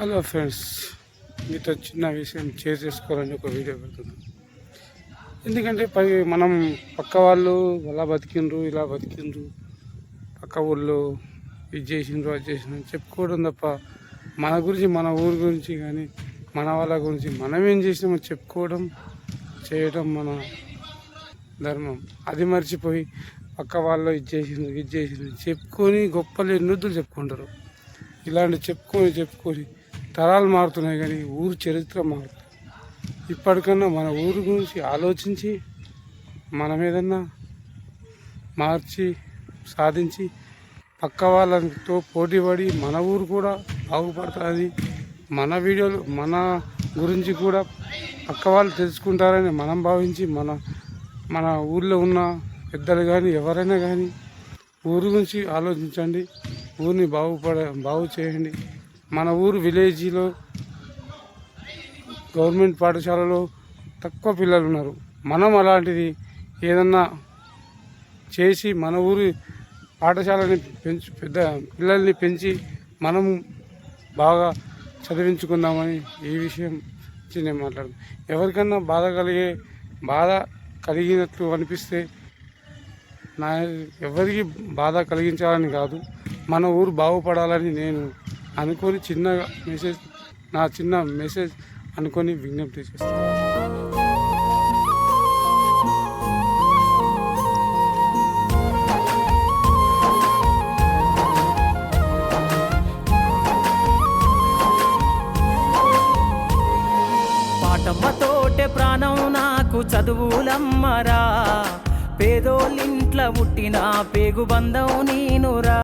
Hello friends, మీతో చిన్న విషయం షేర్ చేసుకోవాలని ఒక వీడియో పెడుతున్నాం. ఎందుకంటే మనం పక్క వాళ్ళు అలా బతికిండ్రు, ఇలా బతికిండ్రు, పక్క ఊళ్ళో ఇది చేసిండ్రు, అది చేసిండ్రు చెప్పుకోవడం తప్ప మన గురించి, మన ఊరి గురించి కానీ మన వాళ్ళ గురించి మనం ఏం చేసినామో చెప్పుకోవడం, చేయడం మన ధర్మం. అది మర్చిపోయి పక్క వాళ్ళు ఇది చేసిండ్రు చెప్పుకొని గొప్పలు ఎన్నొద్దులు చెప్పుకుంటారు. ఇలాంటి చెప్పుకొని తరాలు మారుతున్నాయి కానీ ఊరు చరిత్ర మారుతుంది. ఇప్పటికన్నా మన ఊరు గురించి ఆలోచించి మనం ఏదన్నా మార్చి సాధించి పక్క వాళ్ళతో పోటీపడి మన ఊరు కూడా బాగుపడుతుంది. మన వీడియోలు మన గురించి కూడా పక్క వాళ్ళు తెలుసుకుంటారని మనం భావించి మన ఊళ్ళో ఉన్న పెద్దలు కానీ ఎవరైనా కానీ ఊరు గురించి ఆలోచించండి. ఊరిని బాగు చేయండి. మన ఊరు విలేజ్లో గవర్నమెంట్ పాఠశాలలో తక్కువ పిల్లలు ఉన్నారు. మనం అలాంటిది ఏదన్నా చేసి మన ఊరి పాఠశాలని పెద్ద పిల్లల్ని పెంచి మనం బాగా చదివించుకుందామని ఈ విషయం నేను మాట్లాడుతాను. ఎవరికన్నా బాధ కలిగినట్లు అనిపిస్తే ఎవరికి బాధ కలిగించాలని కాదు, మన ఊరు బాగుపడాలని నేను అనుకొని చిన్న మెసేజ్ అనుకొని విజ్ఞప్తి చేస్తాను. పాటమ్మతోటే ప్రాణం నాకు చదువులమ్మరా, పేదోళ్ళింట్ల పుట్టిన పేగు బంధం నేనురా.